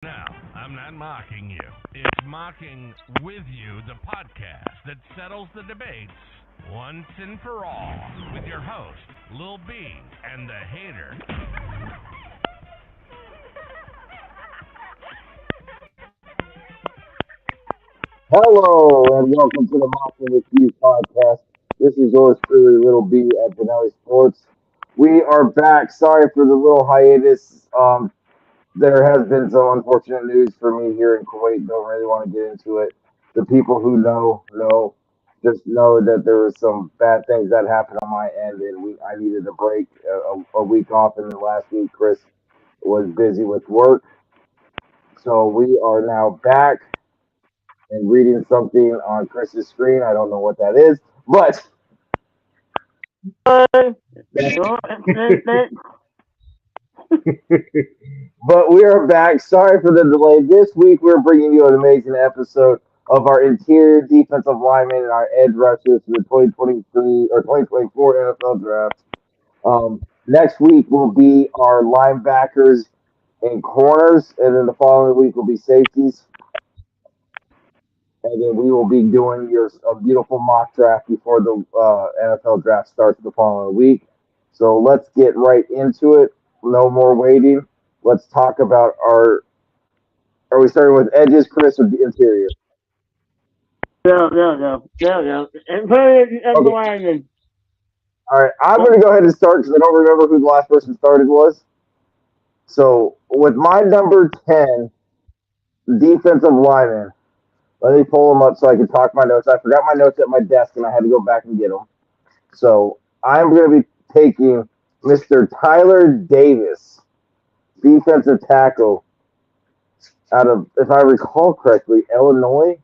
No, I'm not mocking you. It's Mocking with You, the podcast that settles the debates once and for all with your host, Lil B, and the hater. Hello and welcome to the Mocking with You podcast. This is yours truly, Little B at Benelli Sports. We are back. Sorry for the little hiatus. There has been some unfortunate news for me here in Kuwait. Don't really want to get into it. The people who know. Just know that there was some bad things that happened on my end, and I needed a break, a week off. And then last week, Chris was busy with work, so we are now back and reading something on Chris's screen. I don't know what that is, but but we are back. Sorry for the delay. This week we're bringing you an amazing episode of our interior defensive linemen and our edge rushers for the 2023 or 2024 NFL draft. Next week will be our linebackers and corners, and then the following week will be safeties. And then we will be doing your a beautiful mock draft before the NFL draft starts the following week. So let's get right into it. No more waiting. Let's talk about our. Are we starting with edges, Chris, or the interior? Go. And put it in the Okay. lineman. All right. I'm going to go ahead and start because I don't remember who the last person started was. So with my number 10 defensive lineman, let me pull them up so I can talk my notes. I forgot my notes at my desk and I had to go back and get them. So I'm going to be taking Mr. Tyler Davis, defensive tackle out of, if I recall correctly, Illinois.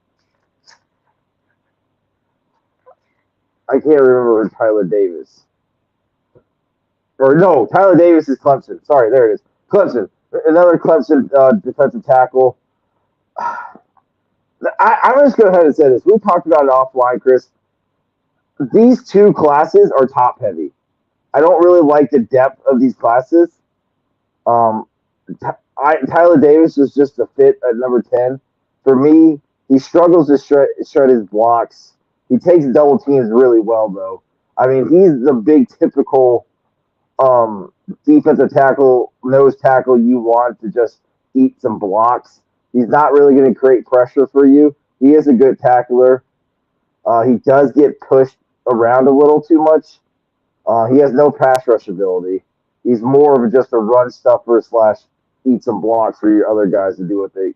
I can't remember Tyler Davis. Or no, Tyler Davis is Clemson. Sorry, there it is. Clemson. Another Clemson defensive tackle. I'm just going to go ahead and say this. We talked about it offline, Chris. These two classes are top heavy. I don't really like the depth of these classes. Um, Tyler Davis was just a fit at number 10. For me, he struggles to shred his blocks. He takes double teams really well, though. I mean, he's the big typical um, defensive tackle, nose tackle you want to just eat some blocks. He's not really going to create pressure for you. He is a good tackler. He does get pushed around a little too much. He has no pass rush ability. He's more of just a run stuffer slash eat some blocks for your other guys to do what they.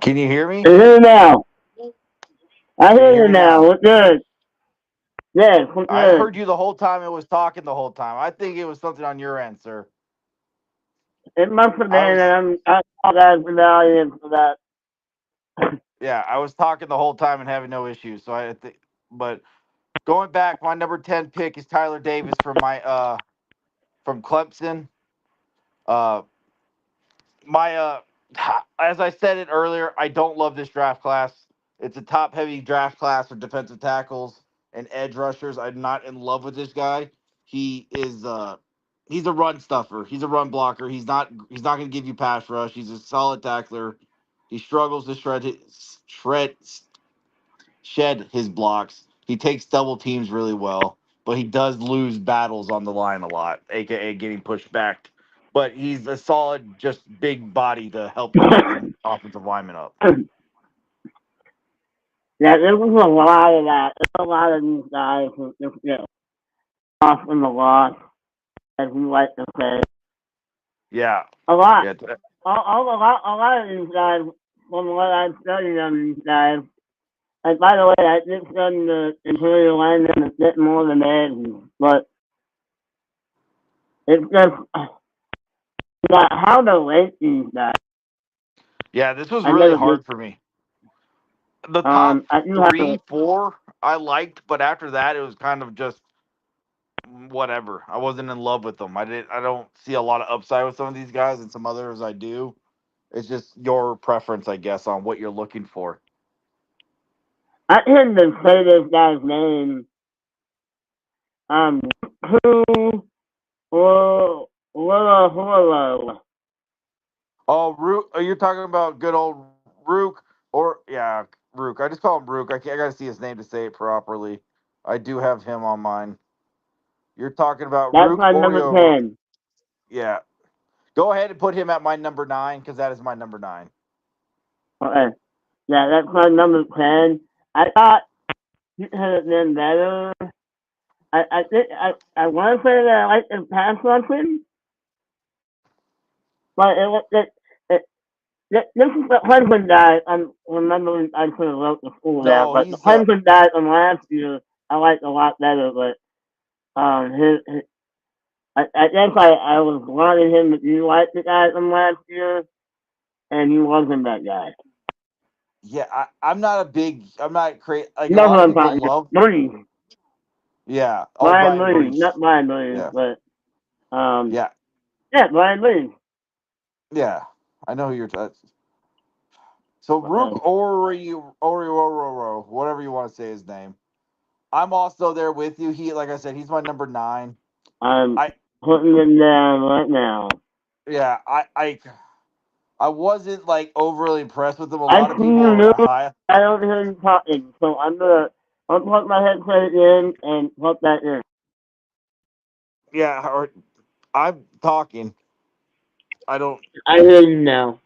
Can you hear I me? hear you now. I Can you hear hear you me now. now? We're good. Yes, we're I good. heard you the whole time. It was talking the whole time. I think it was something on your end, sir. It must have been, I and was, I apologize for the audience for that. yeah, I was talking the whole time and having no issues. So I think, but going back, my number 10 pick is Tyler Davis from Clemson. Uh, my as I said it earlier, I don't love this draft class. It's a top heavy draft class for defensive tackles and edge rushers. I'm not in love with this guy. He is he's a run stuffer. He's a run blocker. He's not going to give you pass rush. He's a solid tackler. He struggles to shed his blocks. He takes double teams really well, but he does lose battles on the line a lot, aka getting pushed back. But he's a solid, just big body to help tighten offensive linemen up. Yeah, there was a lot of that. There's a lot of these guys who just get off in the loss, as we like to say. Yeah, A lot. yeah. a lot of these guys, from what I've studied on these guys, and by the way, I did study the interior linemen a bit more than edge, but it's just not how to rate these guys. Yeah, this was I really never did. hard for me. The top I do have to. 3, 4 I liked, but after that it was kind of just whatever. I wasn't in love with them. I don't see a lot of upside with some of these guys, and some others I do. It's just your preference, I guess, on what you're looking for. I can't even say this guy's name. Um, who? Whoa. Oh, Rook, you're talking about good old Rook, or yeah, Rook. I just call him Rook. I gotta see his name to say it properly. I do have him on mine. You're talking about That's Rook my number Oreo. 10. Yeah. Go ahead and put him at my number 9 because that is my number 9. Okay. Yeah, that's my number 10. I thought he could have been better. I think I want to say that I like the pass rushing, but it this is the Clemson guy. I'm remembering I should have wrote the school down, No, but the he's Clemson guy from last year I liked a lot better. But his I guess I was wanting him to be like the guy from last year, and he wasn't that guy. yeah. I'm not a big. I'm not crazy. Like You a know who lot of I'm people talking about? love. Breeze. Yeah. Oh, Brian Brian Breeze, Brees. not Brian Breeze, Yeah. but Yeah. yeah, Brian Breeze. Yeah. I know who you're talking. So Rook Okay. Oreo, whatever you want to say his name. I'm also there with you. Like I said, he's my number 9. I'm I putting him down right now. yeah. I wasn't like overly impressed with him. A I lot of see people you are new. high. I don't hear you talking, so I'll plug my headset in and plug that in. Yeah. Or I'm talking. I don't. I hear you now.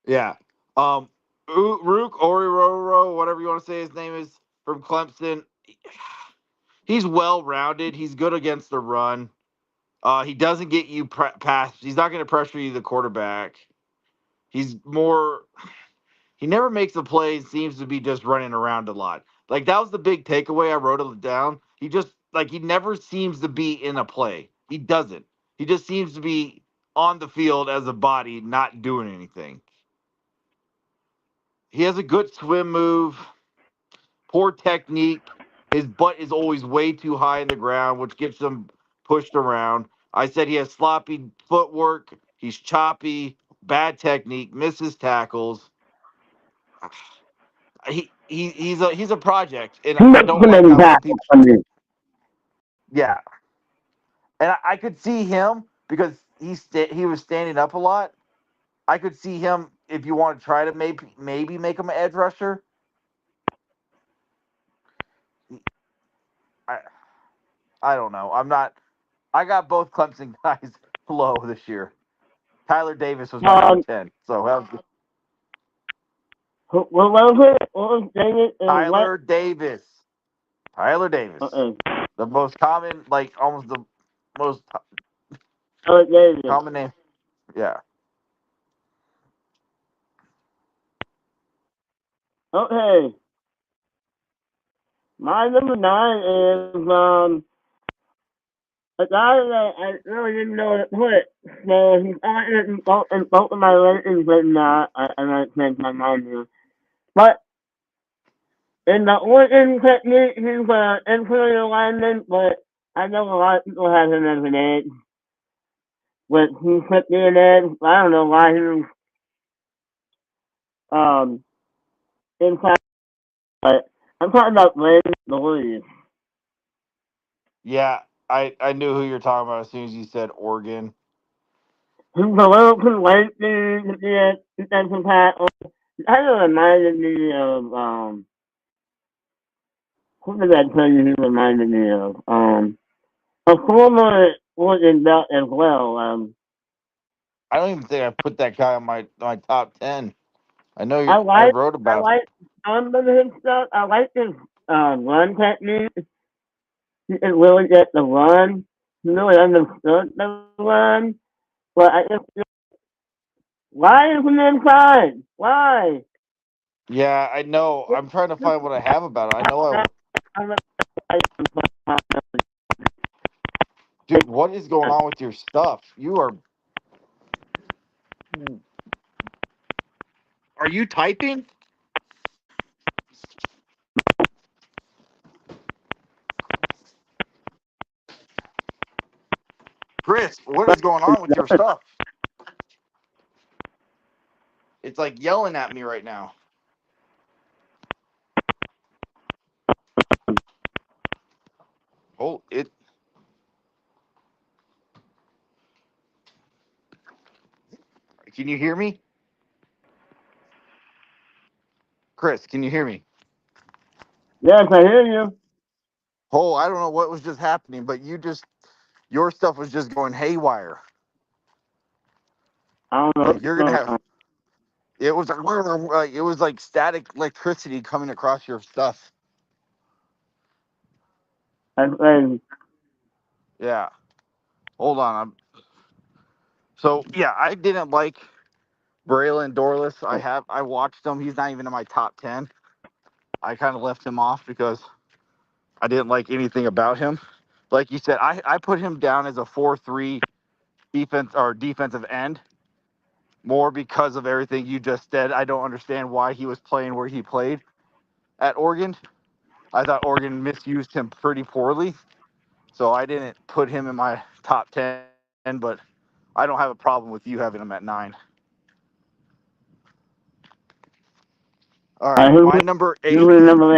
Yeah. Um, Rook Oriro, whatever you want to say his name is, from Clemson. He's well rounded. He's good against the run. He doesn't get you past. He's not going to pressure you, the quarterback. He's more. He never makes a play. Seems to be just running around a lot. Like that was the big takeaway. I wrote it down. He just like he never seems to be in a play. He doesn't. He just seems to be on the field as a body, not doing anything. He has a good swim move, poor technique. His butt is always way too high in the ground, which gets him pushed around. I said he has sloppy footwork. He's choppy, bad technique, misses tackles. He's a project, and He I makes don't too like many how some tackles people. for me. Yeah, and I could see him because he was standing up a lot. I could see him if you want to try to maybe make him an edge rusher. I I don't know. I'm not. I got both Clemson guys low this year. Tyler Davis was my number Um, 10. So that was what was it? What was David? What? Tyler Davis. Tyler Davis. Uh-uh. The most common, like almost the most David. common name. Yeah. Okay. My number 9 is a guy that I really didn't know to put. So he's on in both of my ratings, but not. I might change my mind here. But in the Oregon technique, he's an interior lineman, but I know a lot of people have him as an edge. But he could be an edge. I don't know why he was um inside, but I'm talking about Brandon Louise. Yeah. I knew who you're talking about as soon as you said Oregon. He's a little too lengthy to be a defensive tackle. He kind of reminded me of who did I tell you he reminded me of? A former Oregon belt as well. I don't even think I put that guy on my top 10. I know I I like wrote I about. like some of his stuff. I like his run technique. He can really get the run. He really understood the run. But I just Why is the name crying? Why? Yeah, I know. I'm trying to find what I have about it. I know dude, what is going on with your stuff? Are you typing? Chris, what is going on with your stuff? It's like yelling at me right now. Oh, it. Can you hear me? Chris, can you hear me? Yes, I hear you. Oh, I don't know what was just happening, but your stuff was just going haywire. I don't know Like what's you're gonna going have on. it was like it was like static electricity coming across your stuff. That's crazy. Yeah. Hold on. So yeah, I didn't like Braylon Dorless. I watched him. He's not even in my top 10. I kind of left him off because I didn't like anything about him. Like you said, I put him down as a 4-3 defensive end more because of everything you just said. I don't understand why he was playing where he played at Oregon. I thought Oregon misused him pretty poorly. So I didn't put him in my top 10, but I don't have a problem with you having him at 9. All right, Who, my number who 8 remember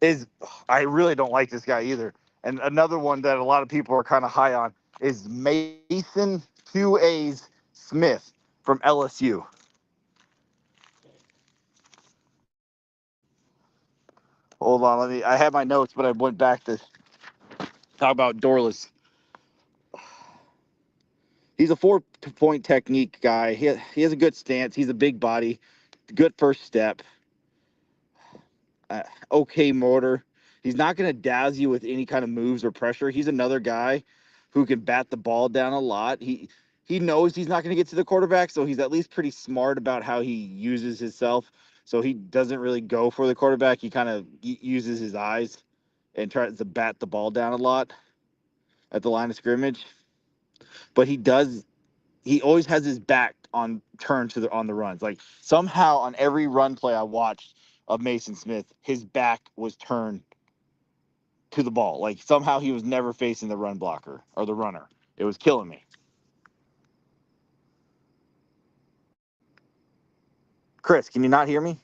is, I really don't like this guy either. And another one that a lot of people are kind of high on is Mason 2A's Smith from LSU. Hold on, I have my notes, but I went back to talk about Dorless. He's a 4-point technique guy. He has a good stance. He's a big body, good first step, okay motor. He's not going to dazz you with any kind of moves or pressure. He's another guy who can bat the ball down a lot. He knows he's not going to get to the quarterback, so he's at least pretty smart about how he uses himself. So he doesn't really go for the quarterback. He kind of uses his eyes and tries to bat the ball down a lot at the line of scrimmage. But he always has his back on turn on the runs. Like somehow on every run play I watched of Mason Smith, his back was turned to the ball. Like somehow he was never facing the run blocker or the runner. It was killing me. Chris, can you not hear me?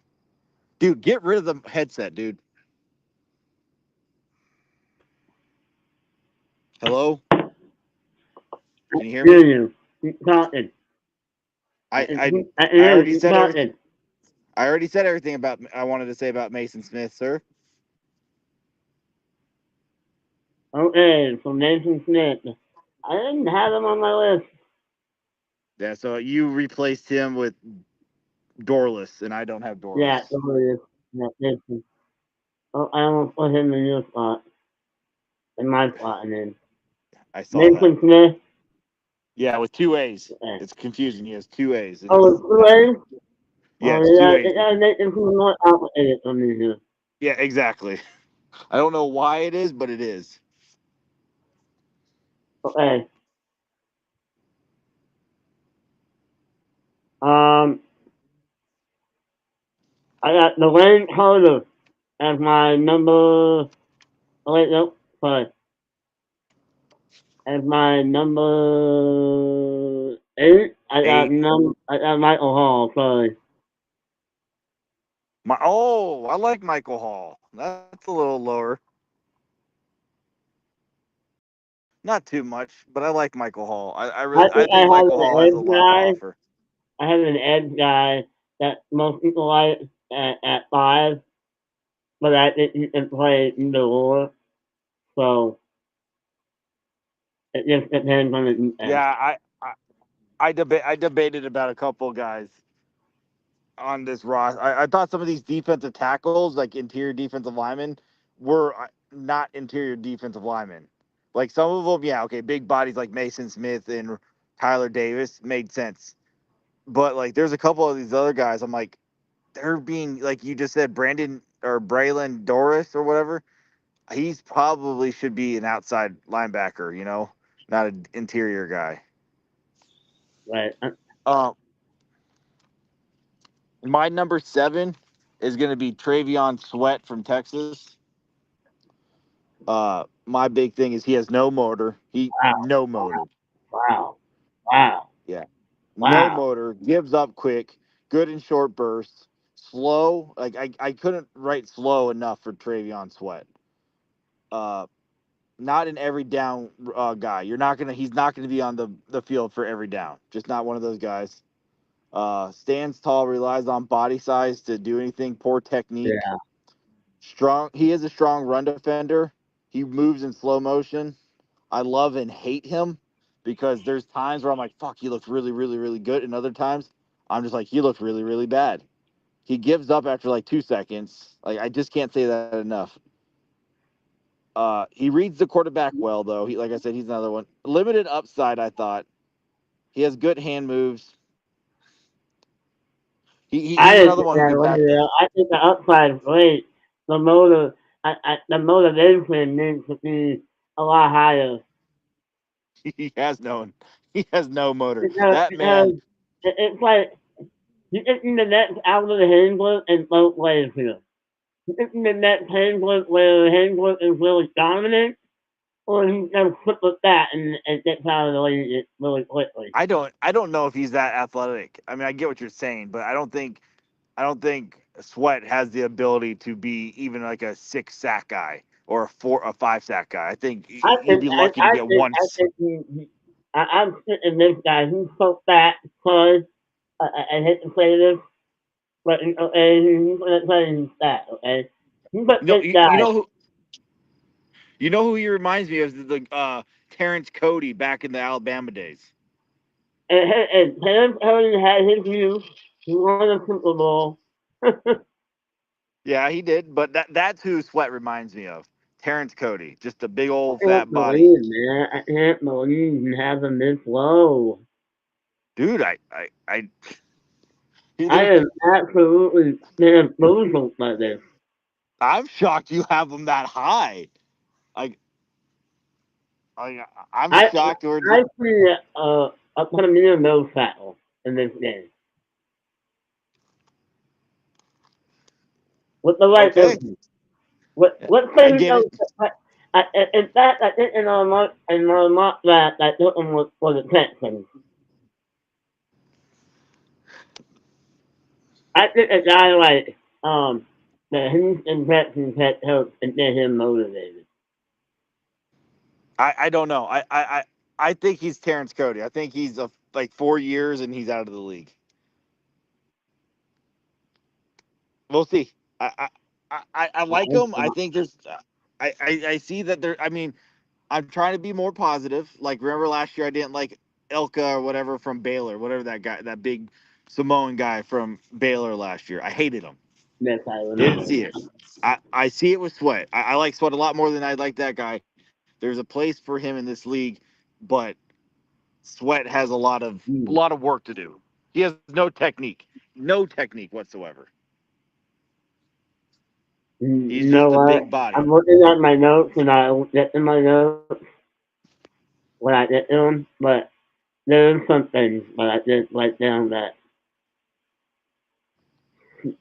Dude, get rid of the headset, dude. Hello? Can you hear hear me? you? Keep talking. I I, I I hear you. already Keep said everything. talking. I already said everything about I wanted to say about Mason Smith, sir. Okay, so Nathan Smith. I didn't have him on my list. Yeah, so you replaced him with Dorless, and I don't have Yeah, Dorless. somebody is. Yeah, Nathan. Oh, I almost put him in your spot. In my spot, I mean. I saw that. Nathan Smith. Yeah, with 2 A's. Okay. It's confusing. He has 2 A's. Oh, it's two A's? Yeah, Oh, it's two yeah, A's. Nathan Smith more complicated for me here. Yeah, exactly. I don't know why it is, but it is. Okay. Um, I got the Wayne Carter as my number. Oh, wait, nope. Sorry. As my number 8, Eight. I got Michael Hall. Sorry. I like Michael Hall. That's a little lower. Not too much, but I like Michael Hall. I I think I think have Michael Hall an has a edge lot to guy. offer. I have an edge guy that most people like at 5, but I think he can play either or. So it just depends on the Yeah, defense. I debated about a couple guys on this roster. I thought some of these defensive tackles, like interior defensive linemen, were not interior defensive linemen. Like some of them, yeah, okay, big bodies like Mason Smith and Tyler Davis made sense. But like, there's a couple of these other guys. I'm like, they're being like you just said, Brandon or Braylon Doris or whatever. He's probably should be an outside linebacker. Not an interior guy. Right. Um, my number 7 is going to be Travion Sweat from Texas. My big thing is he has no motor. Wow. No motor. Wow. Wow. Yeah, no Wow. motor. Gives up quick. Good in short bursts. Slow. Like I couldn't write slow enough for Travion Sweat. Uh, Not an every down guy. He's not gonna be on the field for every down. Just not one of those guys. Stands tall, relies on body size to do anything. Poor technique. Yeah. Strong. He is a strong run defender. He moves in slow motion. I love and hate him because there's times where I'm like, fuck, he looks really, really, really good. And other times I'm just like, he looks really, really bad. He gives up after like 2 seconds. Like, I just can't say that enough. He reads the quarterback well, though. Like I said, he's another one. Limited upside, I thought. He has good hand moves. He's I didn't another think one who that can way. pass the. I think the upside is great. The motive, the motivation needs to be a lot higher. He has no. He has no motor. That Because man. it's like you getting the next out of the handler in both ways here. You getting the next handler where the handler is really dominant, or he's gonna flip with that and gets out of the league really quickly. I don't know if he's that athletic. I mean, I get what you're saying, but I don't think Sweat has the ability to be even like a 6 sack guy or a 5 sack guy. I think he'd be lucky to get one. I think I'm sitting this guy. He's so fat, because I hate to say this, but okay, he's gonna say he's fat. Okay, he's a You know, big you, you guy. know who he reminds me of is the Terrence Cody back in the Alabama days. And Terrence Harden had his youth. He won a Super Bowl. Yeah, he did, but that's who Sweat reminds me of. Terrence Cody, just a big I old can't fat body. believe, man. I can't believe you have him this low. Dude, I I there's am absolutely bamboozled by this. I'm shocked you have him that high. Like I'm I shocked we're I see a put him in no tackle in this game with the right okay. open. What I say he get goes? it. In fact, I think in our mock that I took him for the Texans. I think a guy like the Houston Texans head coach and get him motivated. I don't know. I think he's Terrence Cody. I think he's like 4 years and he's out of the league. We'll see. I like him. I think there's. I see that there. I mean, I'm trying to be more positive. Like, remember last year I didn't like Elka or whatever from Baylor, whatever that guy, that big Samoan guy from Baylor last year. I hated him. Yes, I Didn't remember. see it. I see it with Sweat. I like Sweat a lot more than I like that guy. There's a place for him in this league, but Sweat has a lot of work to do. He has no technique whatsoever. He's You know just a what? big body. I'm looking at my notes and I get in my notes when I get to them, but there's something that I did write down that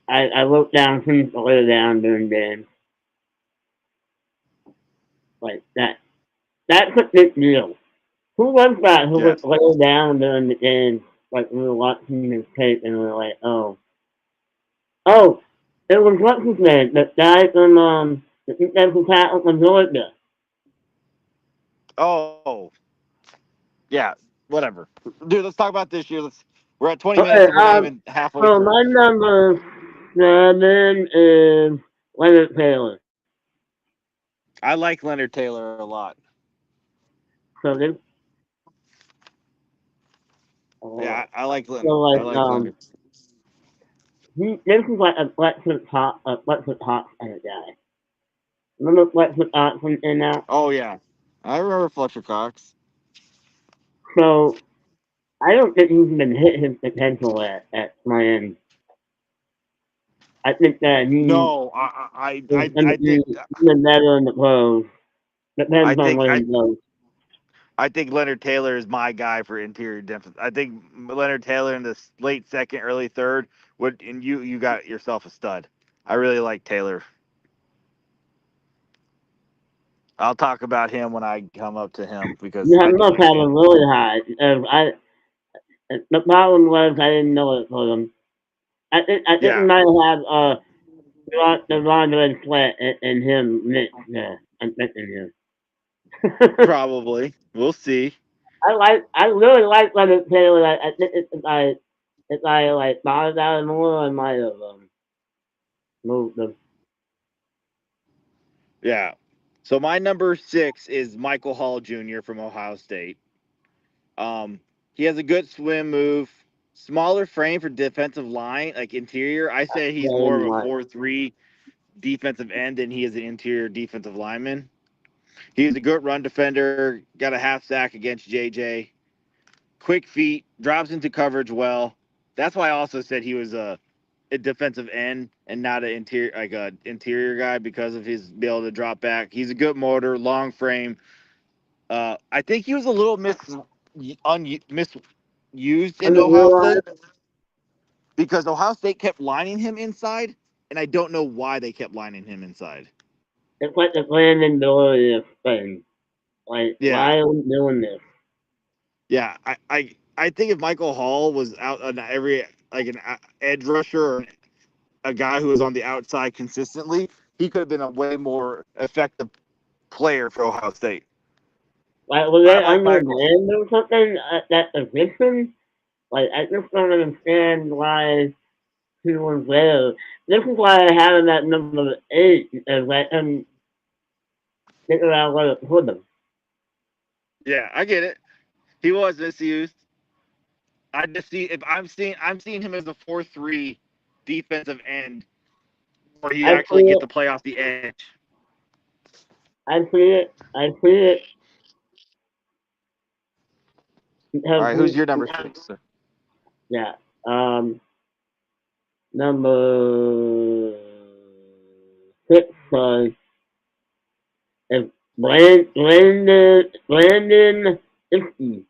I wrote down things to lay down during games like that. That's a big deal. Who was that who would Yes. lay down during the game? Like we were watching his tape and we were like, oh, it was what's his name? That guy from the defensive tackle from Georgia. Oh, yeah. Whatever, dude. Let's talk about this year. We're at 20 minutes Okay, and we're not even halfway so through. my number 7 is Leonard Taylor. I like Leonard Taylor a lot. So this, Yeah, I like so Leonard. I like like Leonard. this is like a Fletcher Top kind of guy. Remember Fletcher Top in that? Oh yeah, I remember Fletcher Cox. So I don't think he's been hit his potential at Miami. I think that he No, is going to be even better in the pros. I Depends on think where I he goes. I think Leonard Taylor is my guy for interior defense. I think Leonard Taylor in the late second, early third would, and you got yourself a stud. I really like Taylor. I'll talk about him when I come up to him because You I have do must like have him. him really high. The problem was I didn't know it for him. I think we Yeah, might have the Ron Sweat and him mixed there. I'm thinking here. probably. We'll see. I really like Leonard Taylor. I think if I like thought about it more, I might have moved him. Yeah. So my number 6 is Michael Hall Jr. from Ohio State. Um, he has a good swim move, smaller frame for defensive line, like interior. I say he's more of Very a much. 4-3 defensive end than he is an interior defensive lineman. He's a good run defender, got a half sack against JJ. Quick feet, drops into coverage well. That's why I also said he was a defensive end and not an interior like a interior guy because of his ability to drop back. He's a good motor, long frame. I think he was a little misused in Ohio State Underutilized. because Ohio State kept lining him inside, and I don't know why they kept lining him inside. It's like the Brandon Dory thing. Like, Yeah, why are we doing this? yeah. I think if Michael Hall was out on every like an edge rusher or a guy who was on the outside consistently, he could have been a way more effective player for Ohio State. Like, was I they like Michael. undermanned or something at that position? Like, I just don't understand why he was there. This is why I had him at number 8, because I couldn't figure out where to put him. Yeah, I get it. He was misused. I just see if I'm seeing him as a 4-3 defensive end where he I actually see get it. to play off the edge. I see it. I see it. All Because right, who's your number 6? yeah. Um, number 6 is Brandon Iskey.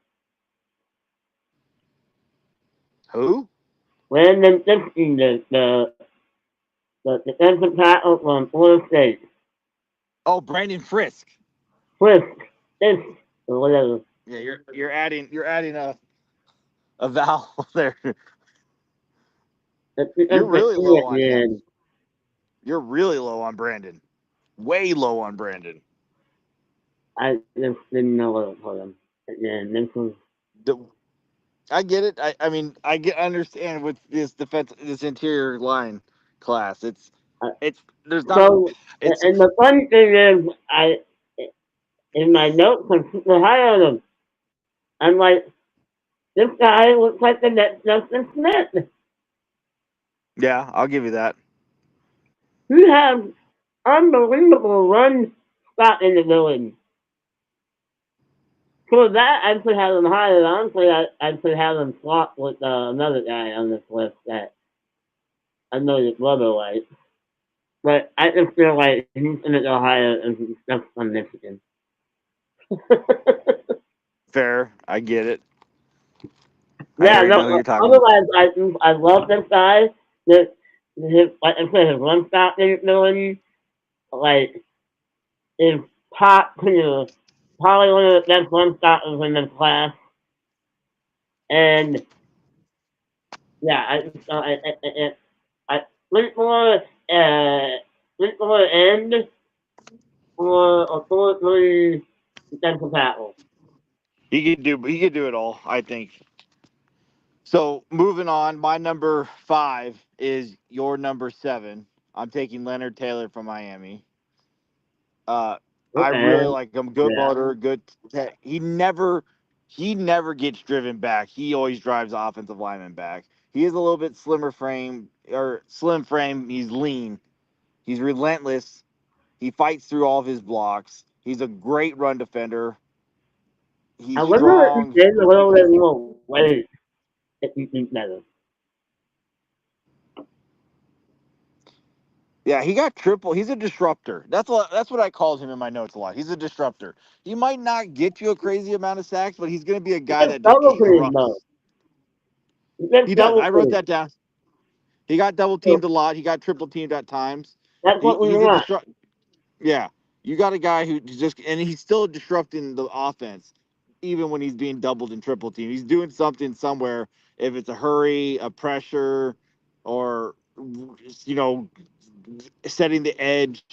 Who? Brandon Iskey, the defensive tackle from Florida State. Oh, Brandon Frisk. Frisk. Fisk, or whatever. Yeah, you're adding a vowel there. That's You're because the really E low at on the him. end. You're really low on Brandon. Way low on Brandon. I just didn't know what to put him. And this was The- I get it. I mean, I get understand with this interior line class. uh, It's there's not so. it's And the funny thing is, in my notes, I'm super high on him. I'm like, this guy looks like the next Justin Smith. yeah, I'll give you that. You have unbelievable run stop in the villain. For that, I could have him higher. Honestly, I could have him swap with another guy on this list that I know your brother likes. But I just feel like he's going to go higher and he's just from Michigan. Fair. I get it. I Yeah, already know who no, you're talking about. otherwise, I love this guy. Like I said, his run stop ability, like, is top tier. Probably one of the best run stoppers in this class. And yeah, I look for end for a 4-3 defensive tackle. He could do it all, I think. So moving on, my number 5 is your number 7. I'm taking Leonard Taylor from Miami. Uh, I really Okay. like him. Good Yeah. motor, good. He never gets driven back. He always drives the offensive lineman back. He is a little bit slimmer frame or slim frame. He's lean. He's relentless. He fights through all of his blocks. He's a great run defender. I He's wonder if he strong. stays a little bit more wait if you think better. Yeah, he got triple. He's a disruptor. That's what I called him in my notes a lot. He's a disruptor. He might not get you a crazy amount of sacks, but he's going to be a He guy gets that just double teamed though. erupts. He gets He does. double I wrote teamed. that down. He got double So teamed a lot. He got triple teamed at times. that's what we He's a want. disrupt. Yeah, you got a guy who just and he's still disrupting the offense, even when he's being doubled and triple teamed. He's doing something somewhere. If it's a hurry, a pressure, or you know, setting the edge,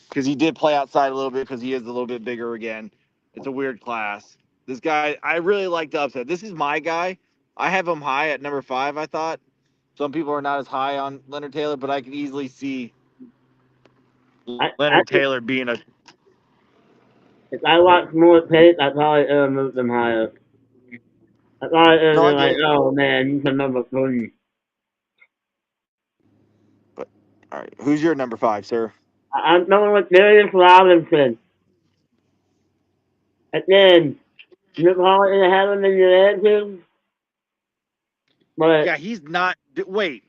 because he did play outside a little bit because he is a little bit bigger again. It's a weird class. This guy, I really like the upset. This is my guy. I have him high at number 5. I thought some people are not as high on Leonard Taylor, but I can easily see I Leonard think Taylor being a. if I watch more tape, I probably move them higher. I probably No, be I get like, it. oh man, you can number 3. But all right, who's your number 5, sir? I'm going with Darius Robinson. Again, you call it in the heaven in your answers, but Yeah, he's not. Wait,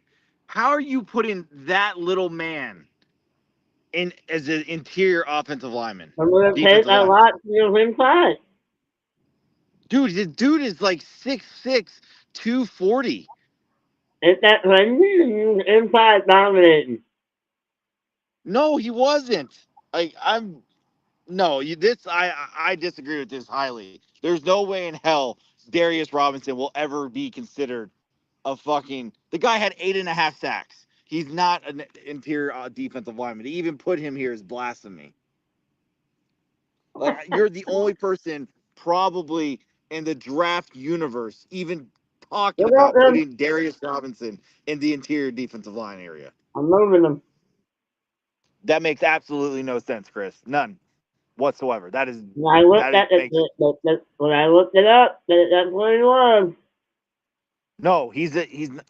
how are you putting that little man in as an interior offensive lineman, I'm going to take defensive a lineman? lot to your inside. Dude, the dude is like 6'6", 240. It's that crazy inside dominating. No, he wasn't. Like I'm no, I disagree with this highly. There's no way in hell Darius Robinson will ever be considered a fucking. The guy had 8.5 sacks. He's not an interior defensive lineman. To even put him here is blasphemy. Like you're the only person probably in the draft universe even talking Look at about them. putting Darius Robinson in the interior defensive line area. I'm moving them. That makes absolutely no sense, Chris. None whatsoever. When I That looked is at it, makes it. when I looked it up, that's what it was. No, he's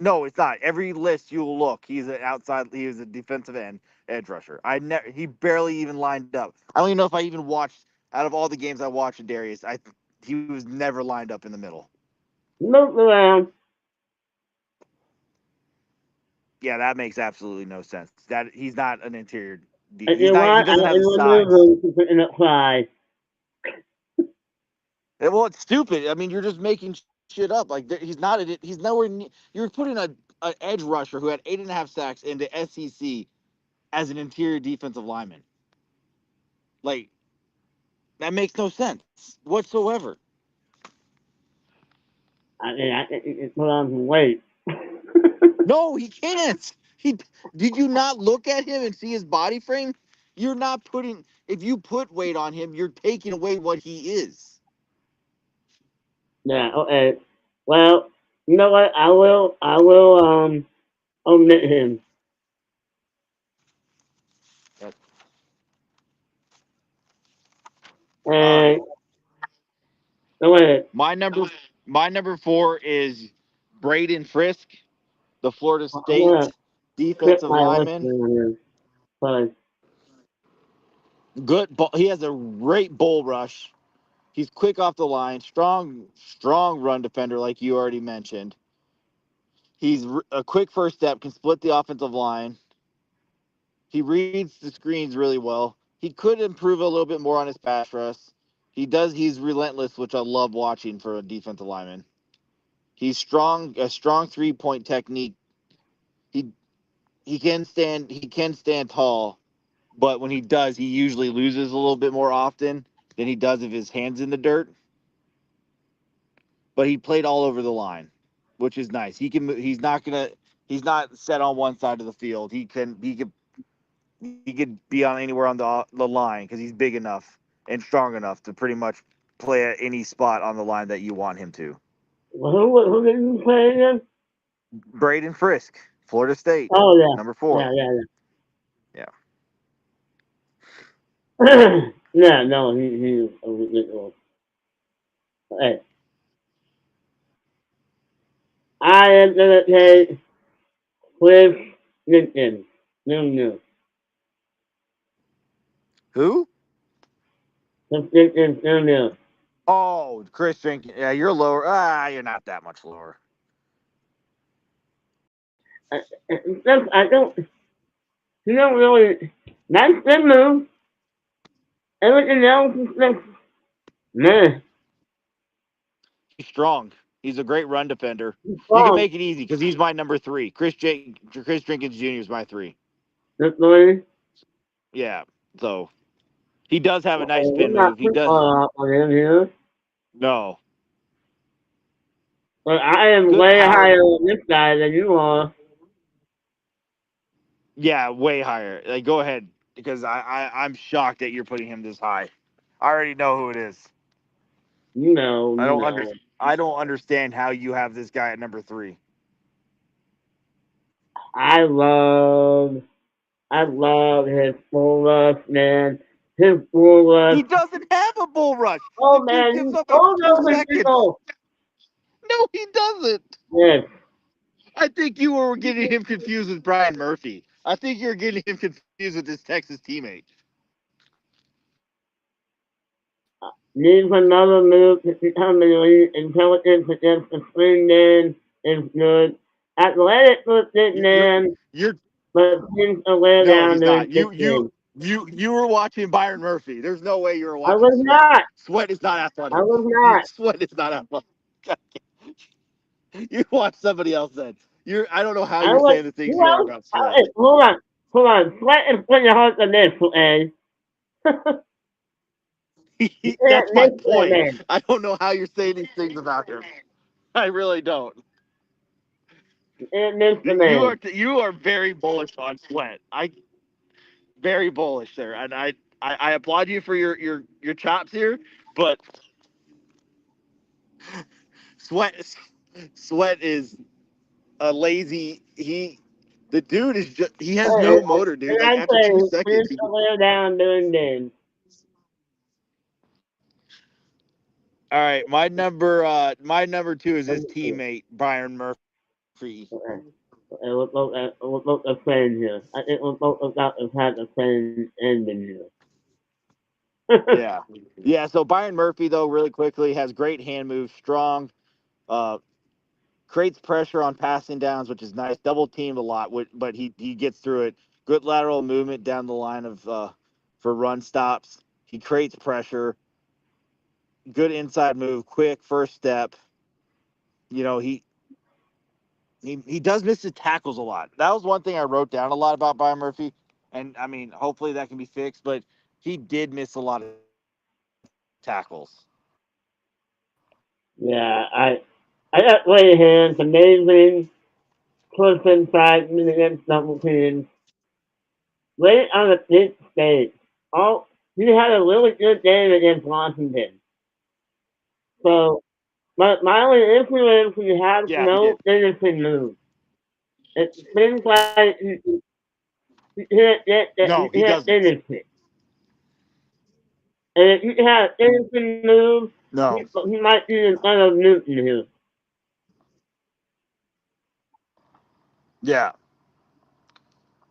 no, it's not. Every list you will look, he's an outside. He was a defensive end edge rusher. He barely even lined up. I don't even know if I even watched out of all the games I watched with Darius. He was never lined up in the middle. Looked around. Yeah, that makes absolutely no sense. That he's not an interior. If He's you not. He want, I doesn't have can the remove size. them to put in a fly. Well, it's stupid. I mean, you're just making shit up. Like he's not. He's nowhere. You're putting an edge rusher who had 8.5 sacks into SEC as an interior defensive lineman. Like that makes no sense whatsoever. I mean, I think you can put on some weight. No, he can't. He did you not look at him and see his body frame? You're not putting. If you put weight on him, you're taking away what he is. Yeah, okay. Well, you know what? I will omit him. All right. And, go ahead. My number my number 4 is Braden Frisk, the Florida I'm gonna State skip defensive my list lineman. here. But, He has a great bull rush. He's quick off the line, strong run defender, like you already mentioned. He's a quick first step, can split the offensive line. He reads the screens really well. He could improve a little bit more on his pass rush. He does. He's relentless, which I love watching for a defensive lineman. He's strong, a strong 3-point technique. He he can stand tall, but when he does, he usually loses a little bit more often than he does if his hands in the dirt. But he played all over the line, which is nice. He's not gonna. He's not set on one side of the field. He could be on anywhere on the line because he's big enough and strong enough to pretty much play at any spot on the line that you want him to. who did you play again? Braden Frisk, Florida State, Oh, yeah. number 4. Yeah, yeah, Yeah. yeah. Yeah, no, he's a ridiculous. Hey, I am gonna take Cliff Lincoln. No. Who? Cliff Lincoln, no. Oh, Chris Jenkins. Yeah, you're lower. You're not that much lower. I don't. You don't really. Nice good move. Everything else is just meh. He's strong. He's a great run defender. You can Strong. make it easy because he's my number three. Chris Jenkins Jr. is my three. Just way. Yeah. So he does have a nice We're spin not move. He too does. far off on him here. No. But I am Good way power. higher on this guy than you are. Yeah, way higher. Like, go ahead because I'm shocked that you're putting him this high. I already know who it is. You know, I you don't know. I don't understand how you have this guy at number three. I love, I love his full rush, man. His full rush. He doesn't have a bull rush. The Oh dude man, gives he's up in all 2 over seconds. people. No, he doesn't. Yes. I think you were getting him confused with Brian Murphy. I think you're getting him confused with his Texas teammate. Needs another move to become elite. Intelligence against the screen man is good. Athletic with it, You're man, you're but seems to wear no, down he's during not. this game. You were watching Byron Murphy. There's no way you were I watching was Sweat. not. Sweat is not I athletic. was not. Sweat is not athletic. You watch somebody else then. I don't know how I you're was. saying the things Who you are else? about Sweat. Hold on. Hold on. Sweat is pretty hard to miss, eh? You That's can't my miss that point. man. I don't know how you're saying these things about him. I really don't. You can't miss the man. You are very bullish on Sweat. I very bullish there, and I applaud you for your chops here, but Sweat Sweat is a lazy the dude is just he has Hey, no motor, dude. and Like I after 2 say, seconds, seems to wear down during games. all right. My number two is his teammate Byron Murphy. Okay. We'll look the same here. I think we'll both about to have the same ending here. Yeah, yeah. So Byron Murphy though, really quickly, has great hand moves, strong. Uh, Creates pressure on passing downs, which is nice. Double teamed a lot, but he gets through it. Good lateral movement down the line of for run stops. He creates pressure. Good inside move, quick first step. You know he does miss his tackles a lot. That was one thing I wrote down a lot about Byron Murphy, and I mean hopefully that can be fixed. But he did miss a lot of tackles. Yeah, I got Ray hands, amazing, close inside, against double teams. Right on the big stage. Oh, he had a really good game against Washington. So, my only issue is he has Yeah, he no did. finishing move. It seems like No, he he can't doesn't. finish it. And if you have finishing moves, No. he might be in front of Newton here. Yeah,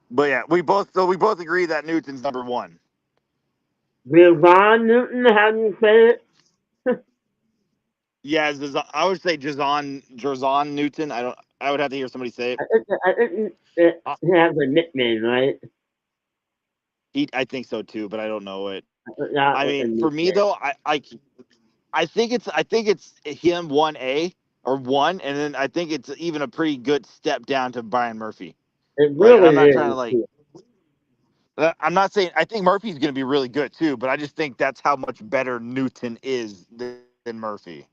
but yeah, we both agree that Newton's number one. Javon Newton, how do you say it? Yeah, I would say Jazon Newton. I don't. I would have to hear somebody say it. I think Uh, he has a nickname, right? I think so too, but I don't know it. I forgot I what the mean, for me nickname. though, I think it's him 1A or one, and then I think it's even a pretty good step down to Brian Murphy. It Like, and I'm really not trying to is. like. I'm not saying I think Murphy's going to be really good too, but I just think that's how much better Newton is than Murphy.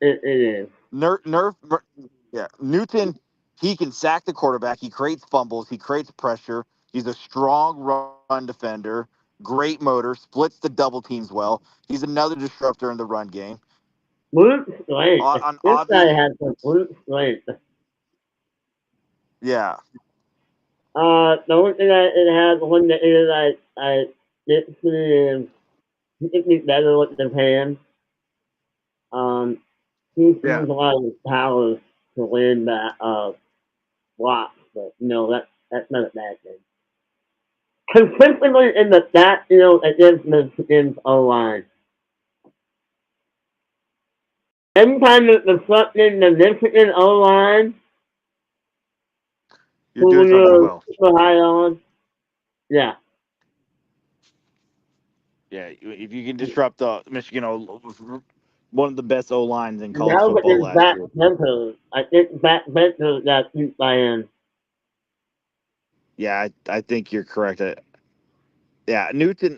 It is. Yeah, Newton. He can sack the quarterback. He creates fumbles. He creates pressure. He's a strong run defender. Great motor. Splits the double teams well. He's another disruptor in the run game. Brute strength. On This guy obvious, has some brute strength. yeah, The only thing it has one that is I didn't see is he could be better with his hands. Um, he yeah, uses a lot of his powers to win that blocks, but that's not a bad thing. Consistently in the against Michigan's O line. every time the fucking the Michigan O line You're who doing something you're well. super high on, yeah. Yeah, if you can disrupt Michigan, one of the best O lines in college Now with football this last back year. center, I think back center got beat by him. Yeah, I think you're correct. Yeah, Newton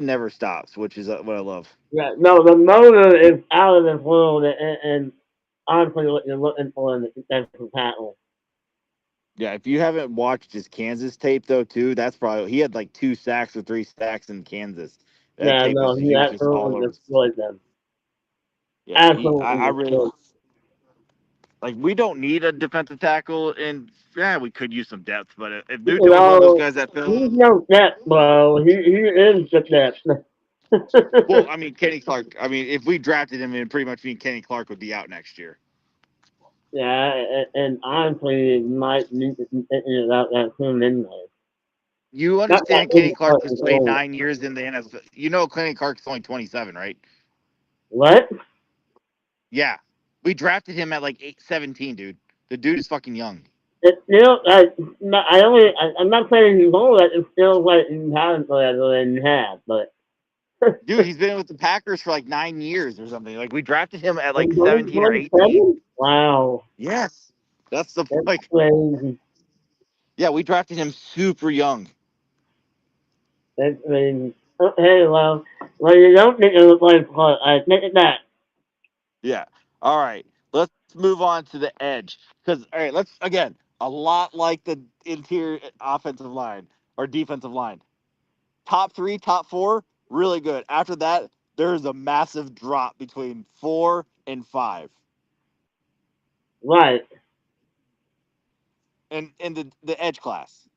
never stops, which is what I love. Yeah, no, the motor is out of this world, and honestly, what you're looking for in the defensive tackle. Yeah, if you haven't watched his Kansas tape though, too, that's probably he had like 2 sacks or 3 sacks in Kansas. That Yeah, tape no, was he he was just all absolutely over. destroyed them. Yeah, I Absolutely really destroyed. like. We don't need a defensive tackle, and yeah, we could use some depth. But if You Newton was one of those know, guys that fell, he's no depth, bro. He is the depth. well, I mean Kenny Clark. I mean, if we drafted him, it pretty much mean Kenny Clark would be out next year. Yeah, and honestly, it might need to be thinking about that soon anyway. You Not that understand Kenny any Clark part has is played old. 9 years in the NFL. You know Kenny Clark's only 27, right? What? Yeah. We drafted him at like 17, dude. The dude is fucking young. It feels like I'm not saying he's old. It feels like he hasn't played than he has, but Dude, he's been with the Packers for like 9 years or something. Like we drafted him at like and he's 17 or 18. 27. Wow, Yes. That's the that's like crazy. yeah, we drafted him super young. That's crazy. Okay, well, you don't think it was like I take it back. Yeah. All right. Let's move on to the edge. Because all right, let's again, a lot like the interior offensive line or defensive line. Top three, top four, really good. After that, there's a massive drop between 4 and 5. Right? And in the edge class.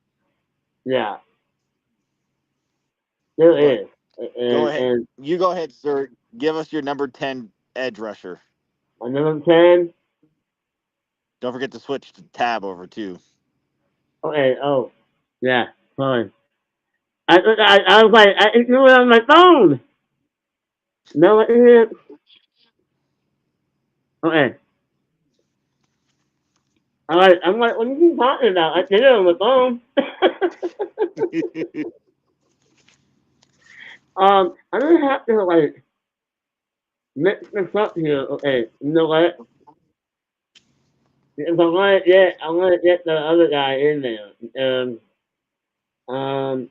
Yeah, there But is. go And ahead. You go ahead, sir. Give us your number 10 edge rusher. my number 10. Don't forget to switch the tab over too. Okay. Oh, yeah. Fine. I was like, I threw it on my phone. No, it isn't. Okay. I'm like, what are you talking about? I did it on my phone. I'm gonna have to like mix this up here. Okay, you know what? Because I want to get the other guy in there. Um,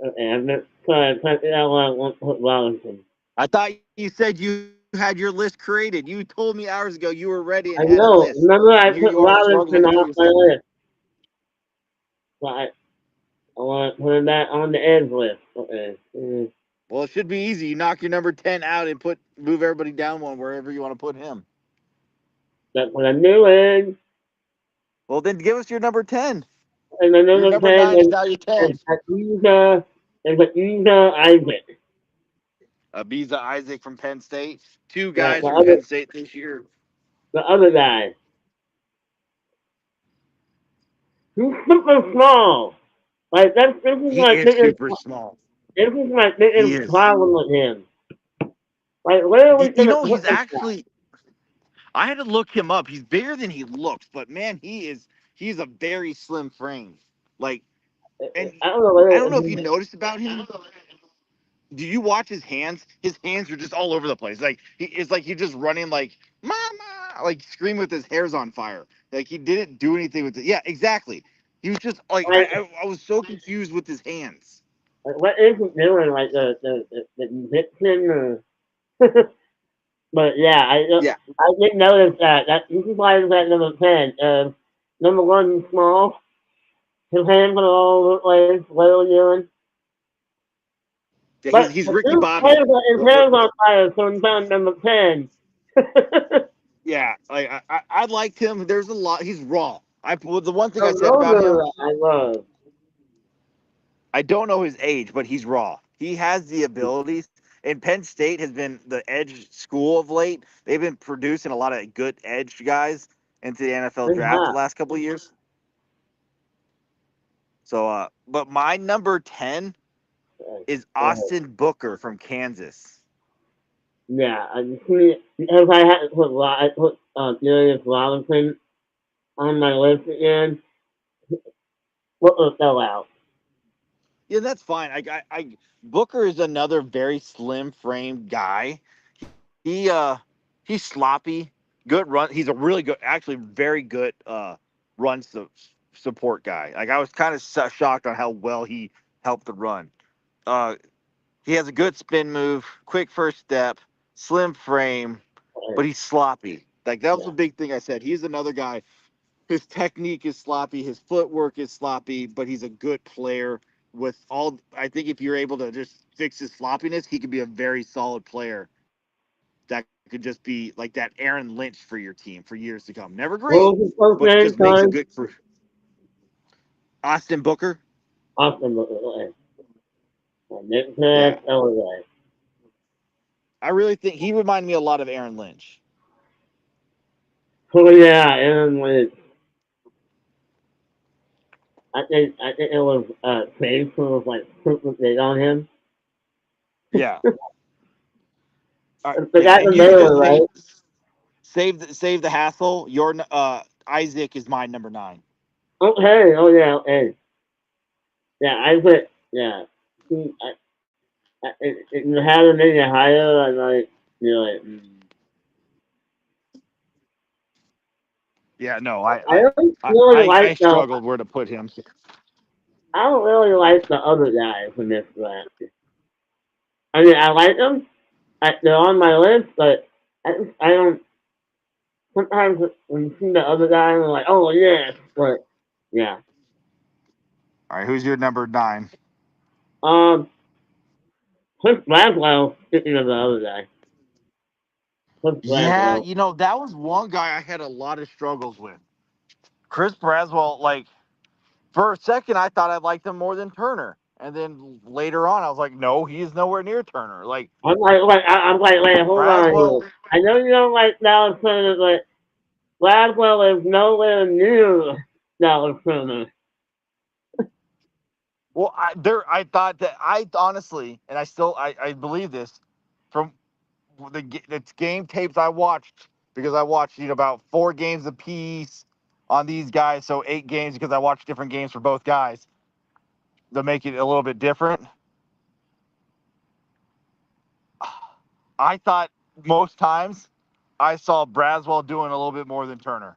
okay, I'm just trying to type it out while I want to put Robinson. I thought you said you had your list created. You told me hours ago you were ready and I had a know. list. Remember, And I here put you are Robinson struggling to off figure my something. list. So I want to put him back on the edge list. Okay. Well, it should be easy. You knock your number 10 out and move everybody down one wherever you want to put him. That's what I'm doing. Well, then give us your number 10. And then Your number number 10 9 is now your 10. is Akiza Isaac. Abiza Isaac from Penn State. Two Yeah, guys from Penn State this year. the other guy. He's super small. Like He is super small. this is my He biggest is. problem with him. Like where are we You gonna know, put he's this guy? actually. I had to look him up. He's bigger than he looks, but man, he's a very slim frame. Like, and I don't know I where don't know if you noticed about him. Do you watch his hands? His hands are just all over the place. Like it's like he's just running like mama, like screaming with his hair's on fire. Like he didn't do anything with it. Yeah, exactly. He was just like like, I was so confused with his hands. what is he doing? Like the Vixen or but yeah, Yeah, I did notice that. This is why he's at number 10. Number one he's small. His hands are all over the place, what are you doing? yeah, But he's the Ricky dude's Bobby. his hair's on fire, so he's on number 10. Yeah, like I liked him. There's a lot. He's raw. Well, the one thing The I said about him, motor I love. I don't know his age, but he's raw. He has the abilities. And Penn State has been the edge school of late. They've been producing a lot of good edge guys into the NFL It's draft the hot. last couple of years. So, but my number 10 is Go ahead. Austin Booker from Kansas. Yeah, I see. Because I had to I put Darius Robinson on my list again. Booker fell out. Yeah, that's fine. Booker is another very slim frame guy. He's sloppy, good run. He's a really good, actually very good run support guy. Like I was kind of shocked on how well he helped the run. Uh, he has a good spin move, quick first step, slim frame, but he's sloppy. Like that was Yeah. a big thing I said. He's another guy. His technique is sloppy, his footwork is sloppy, but he's a good player. With all, I think if you're able to just fix his sloppiness, he could be a very solid player that could just be like that Aaron Lynch for your team for years to come. Never great, What was his but first just name, makes it good sorry? for Austin Booker. Austin Booker. Nick Yeah, Nash, Elway. I really think he reminded me a lot of Aaron Lynch. Oh yeah, Aaron Lynch. I think it was Faith who was like super big on him. Yeah, The yeah, guy and from you could Baylor, just right? save the hassle. Your Isaac is my number 9. Okay, oh yeah, okay. Yeah, I put yeah. See, it had him maybe higher, and like you know, Yeah, no, I don't really I like the struggled where to put him. I don't really like the other guys in this draft. I mean, I like them. They're on my list, but I don't. Sometimes when you see the other guy, I'm like, oh yeah, but yeah. All right, who's your number 9? Um, Chris Blaswell. Speaking of the other guy, Chris Yeah, Blaswell. you know, that was one guy I had a lot of struggles with. Chris Braswell, like, for a second, I thought I liked him more than Turner. And then later on, I was like, no, he is nowhere near Turner. Like, I'm like, wait, hold on Braswell, here. I know you don't like Dallas Turner, but Blaswell is nowhere near Dallas Turner. well, I thought that, I honestly, and I believe this from the game tapes I watched, because I watched, about 4 games apiece on these guys. So 8 games because I watched different games for both guys to make it a little bit different. I thought most times I saw Braswell doing a little bit more than Turner.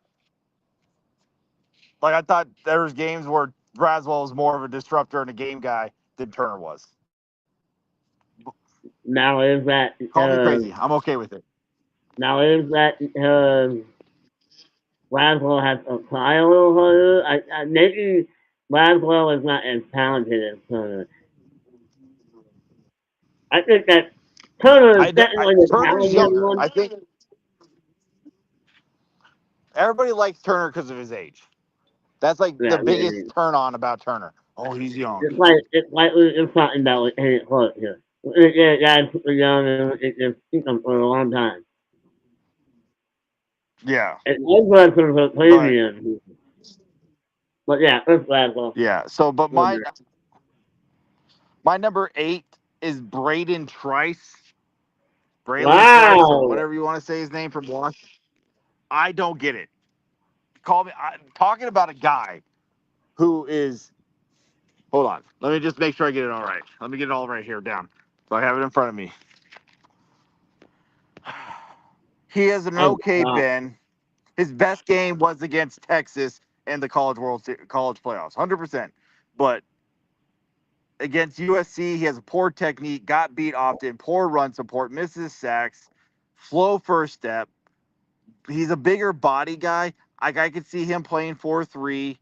Like I thought there was games where Braswell was more of a disruptor and a game guy than Turner was. Now is that Call me crazy. I'm okay with it. now is that Laswell has a try a little harder. Maybe Laswell is not as talented as Turner. I think that Turner is definitely the Turner's talented younger. one. I think everybody likes Turner because of his age. That's like the Yeah, biggest maybe. turn on about Turner. Oh, he's young. It's like we're talking about with Henry Clark here. Yeah, guys super young and it's keep them for a long time. Yeah, It was for but premium. But yeah, it's Laswell. yeah. So, but my number 8 is Braden Trice, Braylon Trice, or Wow. whatever you want to say his name from Wash. I don't get it. Call me. I'm talking about a guy who is. Hold on. Let me just make sure I get it all right. Let me get it all right here down. So I have it in front of me. He has an I'm okay shocked. Ben. His best game was against Texas in the college playoffs, 100%. But against USC, he has a poor technique, got beat often, poor run support, misses sacks, slow first step. He's a bigger body guy. I could see him playing 4-3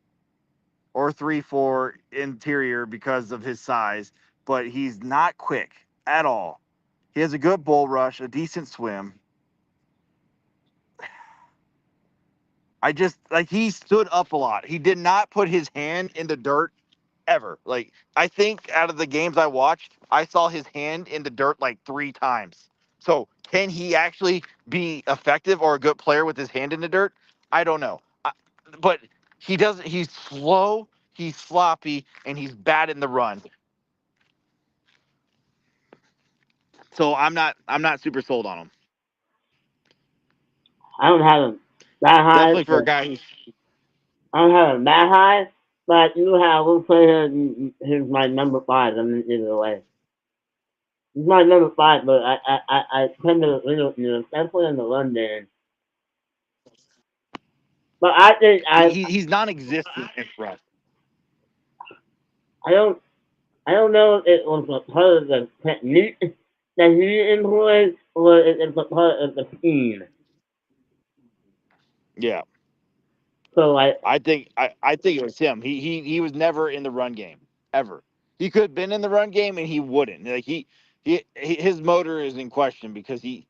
or 3-4 interior because of his size, but he's not quick at all. He has a good bull rush, a decent swim. I just like he stood up a lot. He did not put his hand in the dirt ever. Like I think out of the games I watched, I saw his hand in the dirt like 3 times. So can he actually be effective or a good player with his hand in the dirt? I don't know. But he doesn't. He's slow. He's sloppy, and he's bad in the run. So I'm not super sold on him. I don't have him that high, Definitely for a but guy who's I don't have him that high. But I do have one player who's my number five. I'm either way. He's my number five, but I tend to agree with you, especially in the run game. But I think he's non-existent in front. I don't I don't know if it was a part of the technique that he employed or if it's a part of the scheme. Yeah, So I think it was him. He was never in the run game ever. He could have been in the run game and he wouldn't. Like his motor is in question because you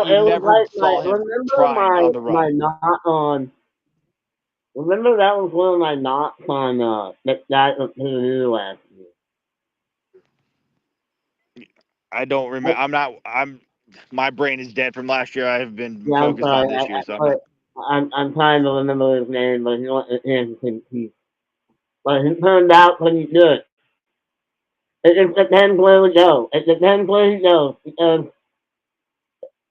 it was never like saw him trying on the my run. knock on. Remember that was one of my knocks on that guy up to the new last year. I don't remember. I'm my brain is dead from last year. I have been Yeah, I'm focused on sorry. this year, so I'm not. But I'm trying to remember his name, but he wasn't in piece. But he turned out pretty good. It depends where we go. It depends where he goes because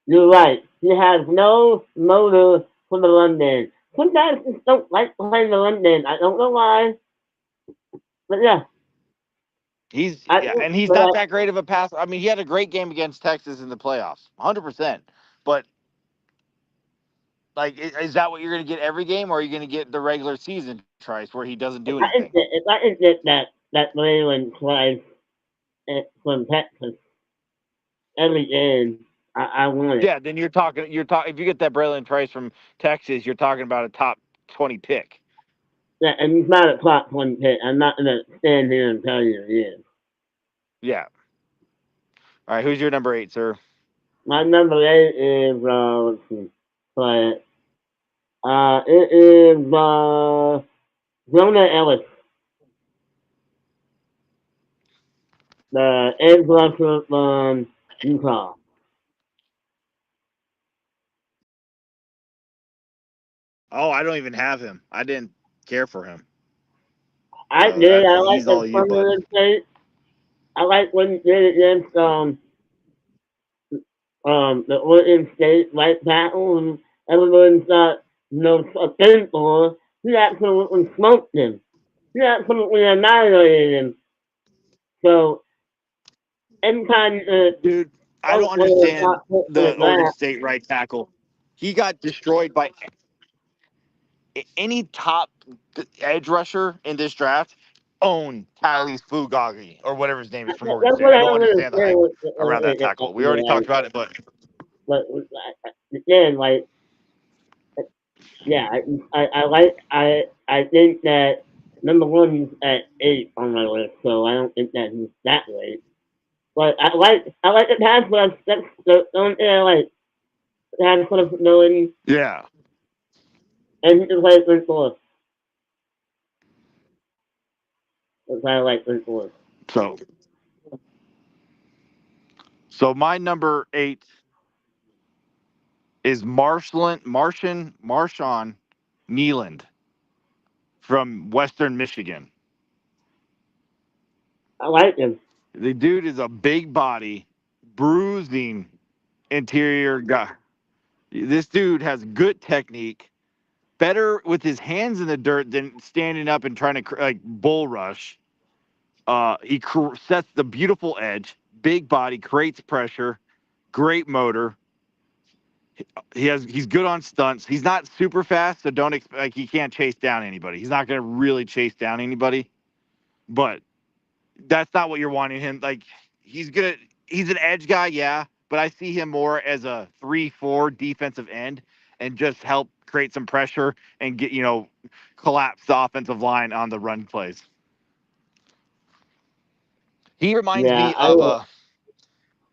you're right. He has no motor for the run game. Sometimes I just don't like playing the run game. I don't know why, but yeah, And he's but not that great of a passer. I mean, he had a great game against Texas in the playoffs, 100%. But like, is that what you're going to get every game, or are you going to get the regular season Trice where he doesn't do anything? if I can get that Braylon twice from Texas every game, I want it. Yeah, then you're talking. If you get that Braylon Trice from Texas, you're talking about a top 20 pick. Yeah, and he's not a top one pick. I'm not gonna stand here and tell you he is. Yeah. All right, who's your number 8, sir? My number eight is let's see, but it is Jonah Ellis, the edge rusher from Utah. Oh, I don't even have him. I didn't care for him. I So did. I like he's the all you, bud. Sunderland State. I like when he did against the Oregon State right tackle, and everyone thought a thing for. He absolutely smoked him. He absolutely annihilated him. So anytime Dude, I don't front player is understand not put in the the Oregon grass, State right tackle. He got destroyed by any top edge rusher in this draft. Own Tyrese Fugagi or whatever his name is from Oregon that's State. what I I don't don't understand the understand. hype around that tackle. We already talked about it, but But again, like yeah, I think that number one he's at 8 on my list, so I don't think that he's that late. But I like the pass rush. That's the only thing I like. Pass flexibility, yeah. and he can play three four. That's why I like three four. So so my number 8 is Marshawn Nealand from Western Michigan. I like him. The dude is a big body, bruising interior guy. This dude has good technique, better with his hands in the dirt than standing up and trying to like bull rush. He sets the beautiful edge, big body, creates pressure, great motor. He's good on stunts. He's not super fast, so don't expect like he can't chase down anybody. He's not going to really chase down anybody, but that's not what you're wanting him. Like he's an edge guy, yeah, but I see him more as a 3-4 defensive end and just help create some pressure and get collapse the offensive line on the run plays. He reminds Yeah, me I of will. a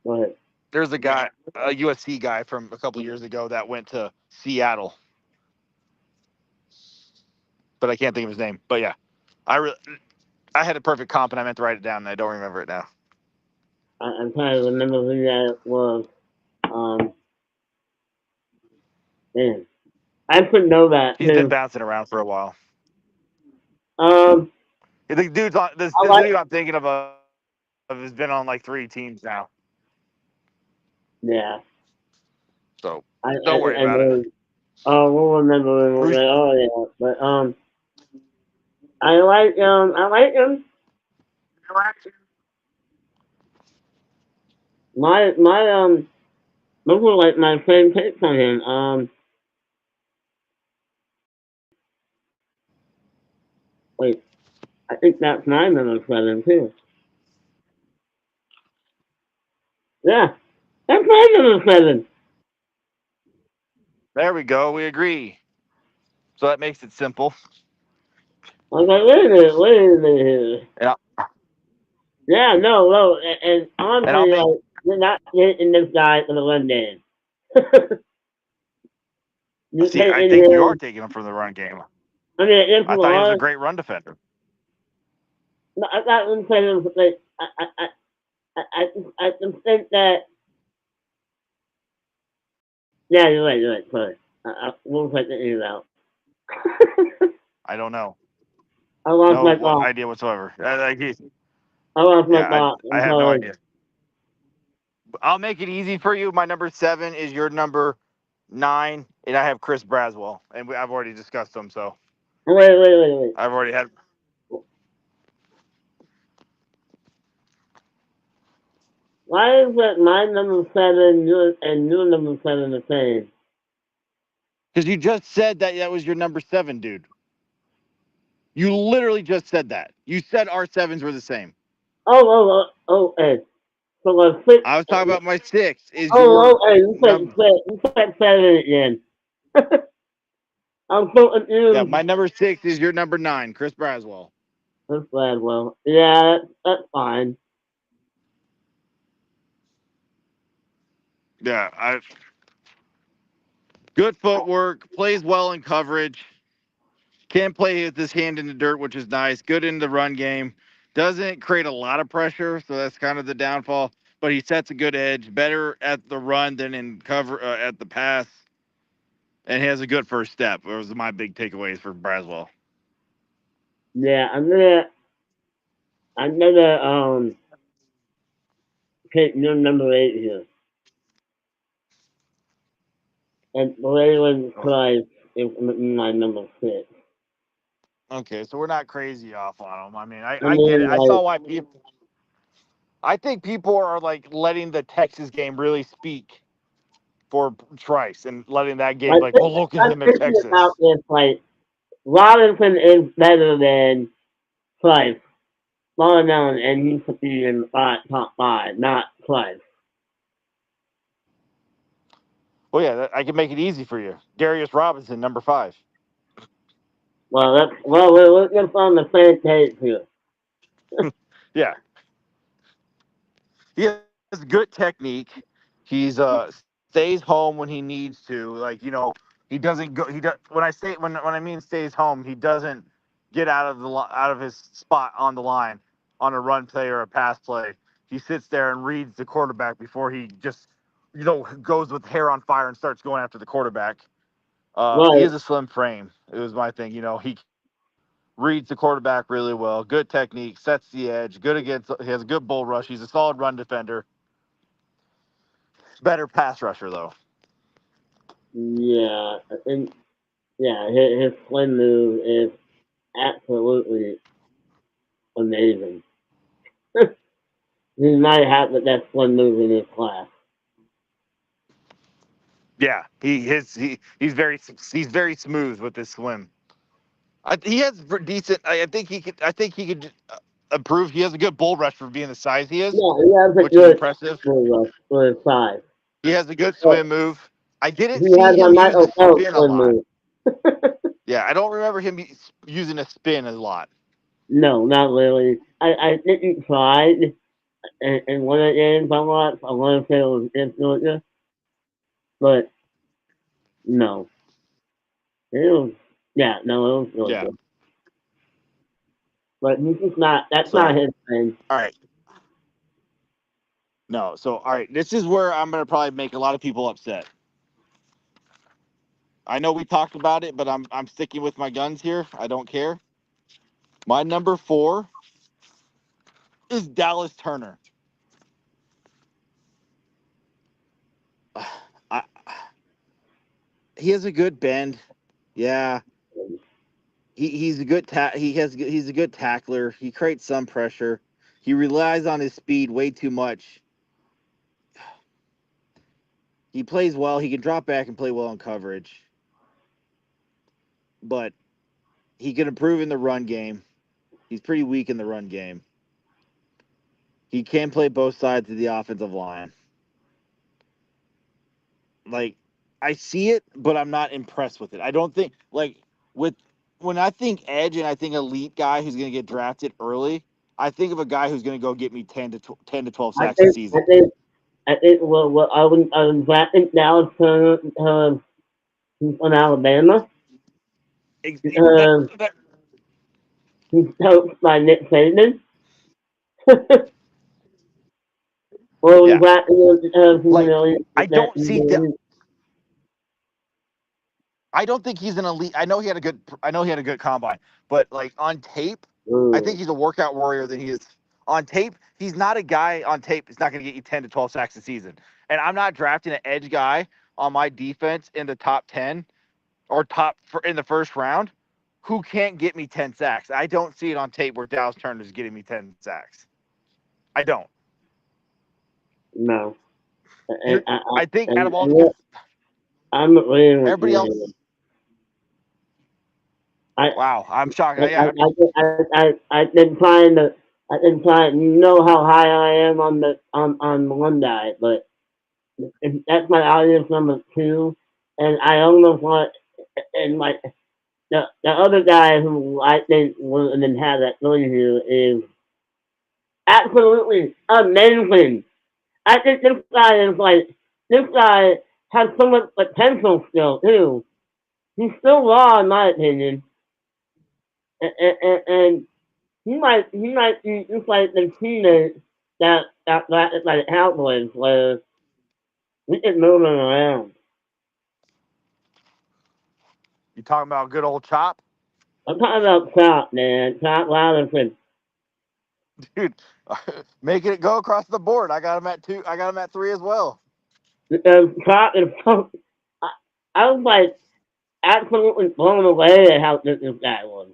Go ahead. there's a USC guy from a couple years ago that went to Seattle, but I can't think of his name. But yeah, I re- I had a perfect comp and I meant to write it down and I don't remember it now. I'm trying to remember who that was. Um, man, I should know that He's been too. bouncing around for a while. Um, The dude's on this I dude like I'm thinking of has been on like 3 teams now. Yeah. So I don't worry I about it. know. Oh, we'll remember him. Bruce, Oh yeah, but I like him. My those were like my same takes on him. Wait, I think that's my number 7 too. Yeah, that's my number 7. there we go. We agree. So that makes it simple. I was like, wait a minute here. And, I, Yeah, no, and and I'll honestly, make. like, you're not getting this guy for the run game. You See, I taking think you are him. taking him from the run game. I mean, if I you thought he was a are, great run defender. no, I'm not going to say him. Like, I just think that. Yeah, you're right. You're right. Sorry, we'll take it out. I don't know. I lost my No thought. idea whatsoever. I lost my Yeah, thought. I I'm have no sorry. idea. I'll make it easy for you. My number 7 is your number 9, and I have Chris Braswell, and I've already discussed him, so Wait. I've already had. Why is it my number 7 your number 7 the same? Because you just said that was your number 7, dude. You literally just said that. You said our 7s were the same. Hey. So my 6. I was talking about my 6 is your Oh, hey, number. you said 7 again. I'm so Yeah, confused. my number 6 is your number 9, Chris Braswell. That's bad. Well, yeah, that's fine. Yeah, I good footwork, plays well in coverage. Can play with his hand in the dirt, which is nice. Good in the run game. Doesn't create a lot of pressure, so that's kind of the downfall. But he sets a good edge. Better at the run than in cover at the pass, and he has a good first step. Those are my big takeaways for Braswell. Yeah, I'm gonna pick your number 8 here, and Braylon Price is my number 6. Okay, so we're not crazy off on him. I mean, I I get it. mean, I like, saw why people. I think people are like letting the Texas game really speak for Trice and letting that game like like, oh look at I'm him in thinking about Texas. this. Like, Robinson is better than Price. Well known, and he should be in top 5, not Price. Well, yeah, I can make it easy for you. Darius Robinson, number 5. We're just on the same page here. Yeah, he has good technique. He's stays home when he needs to. Like he doesn't go. He does when I mean stays home. He doesn't get out of his spot on the line on a run play or a pass play. He sits there and reads the quarterback before he just goes with hair on fire and starts going after the quarterback. He Right. has a slim frame. It was my thing. He reads the quarterback really well. Good technique, sets the edge. Good against. He has a good bull rush. He's a solid run defender. Better pass rusher though. Yeah, and yeah, his swing move is absolutely amazing. He might have the best swing move in his class. Yeah, he's very smooth with his swim. He has decent. I think he could improve. He has a good bull rush for being the size he is, Yeah, he has a which is good impressive. swing rush for his size. He has a good But swim move. I didn't he see has a him use a Michael Phelps spin a swing lot. move. Yeah, I don't remember him using a spin a lot. No, not really. I think he tried in one of the games I watched. I want to say it was against Georgia, but no. It was, yeah, no, it was Yeah. Georgia. But he's just not, that's not So his thing. all right. No. So all right. This is where I'm gonna probably make a lot of people upset. I know we talked about it, but I'm sticking with my guns here. I don't care. My number 4 is Dallas Turner. I, he has a good bend. Yeah. He's a good he's a good tackler. He creates some pressure. He relies on his speed way too much. He plays well. He can drop back and play well in coverage. But he can improve in the run game. He's pretty weak in the run game. He can play both sides of the offensive line. Like, I see it, but I'm not impressed with it. I don't think with when I think edge and I think elite guy who's going to get drafted early, I think of a guy who's going to go get me 10 to 12 I sacks a think, I season. think, I think, well I was drafting Dallas Turner, from Alabama. That, Uh, that, he's coached by Nick Saban. Well, we yeah, drafted like that, I don't see that. that, I don't think he's an elite. I know he had a good combine, but like on tape, I think he's a workout warrior than he is on tape. He's not a guy on tape. He's not going to get you 10 to 12 sacks a season. And I'm not drafting an edge guy on my defense in the top 10 or in the first round who can't get me 10 sacks. I don't see it on tape where Dallas Turner's getting me 10 sacks. I don't. no. I think out of all And I'm agreeing with everybody else, you. I, wow, I'm shocked. I, Yeah, I've been trying to, you know how high I am on Monday, but that's my audience number two, and I almost want, and like, the other guy who I think will then have that interview is absolutely amazing. I think this guy has so much potential still too. He's still raw in my opinion, and he might be just like the teammate that like Cowboys where we can move him around. you talking about good old Chop? I'm talking about Chop, man. Chop Robinson. Dude, making it go across the board. I got him at 2. I got him at 3 as well. Because Chop is so, I, I was like absolutely blown away at how good this guy was.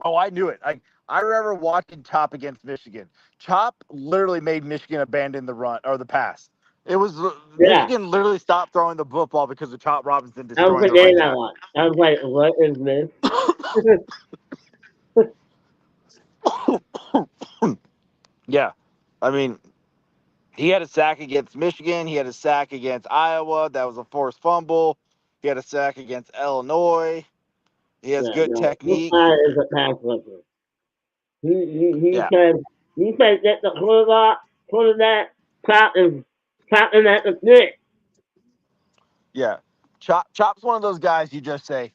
Oh, I knew it. I remember watching Chop against Michigan. Chop literally made Michigan abandon the run or the pass. It was Yeah, Michigan literally stopped throwing the football because of Chop Robinson that was destroying the the red game I dot. watched. I was like, what is this? Yeah, I mean, he had a sack against Michigan. He had a sack against Iowa. That was a forced fumble. He had a sack against Illinois. He has Yeah, good no, this technique. guy is a pass rusher. He Yeah, said get the quarterback, Chop is at the stick. yeah. Chop's one of those guys you just say,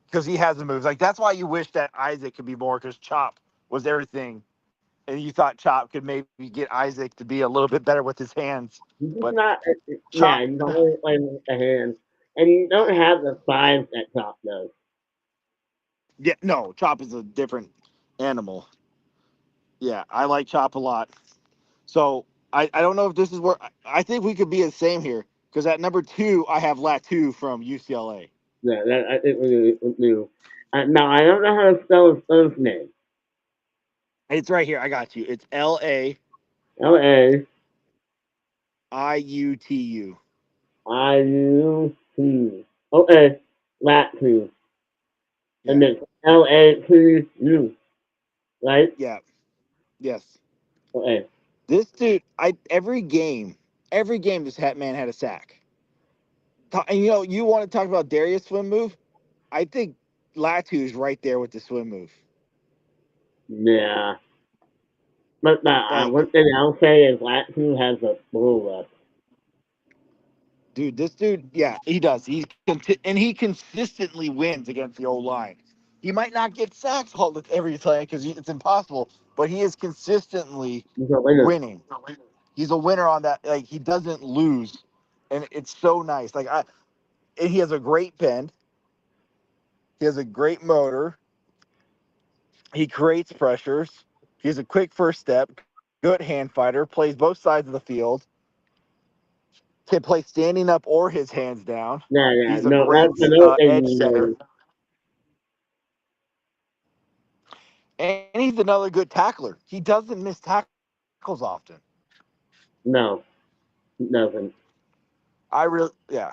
because he has the moves. Like that's why you wish that Isaac could be more because Chop was everything, and you thought Chop could maybe get Isaac to be a little bit better with his hands. He's just But not. Chop, Yeah, he's always playing with the hands, and you don't have the size that Chop does. yeah, no, Chop is a different animal. Yeah, I like Chop a lot. So I don't know if this is where I think we could be the same here because at number 2 I have Latu from UCLA. Yeah, that I think we do. Now I don't know how to spell his first name. It's right here. I got you. It's L LAIUTU. Liu. Okay, Latu, and Yeah, then Latu, right? yeah, yes. Okay. This dude, every game this hat man had a sack. And you want to talk about Darius' swim move? I think Latu's right there with the swim move. Yeah. But Like, one thing I'll say is Latu has a bull rush. dude, this dude, yeah, he does. And he consistently wins against the old line. He might not get sacks every play because it's impossible, but he is consistently He's a winner. winning. He's a winner on that. Like he doesn't lose, and it's so nice. And he has a great bend. He has a great motor. He creates pressures. He's a quick first step, good hand fighter, plays both sides of the field, can play standing up or his hands down. Yeah. He's a No, great that's another edge thing. setter, and he's another good tackler. He doesn't miss tackles often. No, he doesn't. Yeah.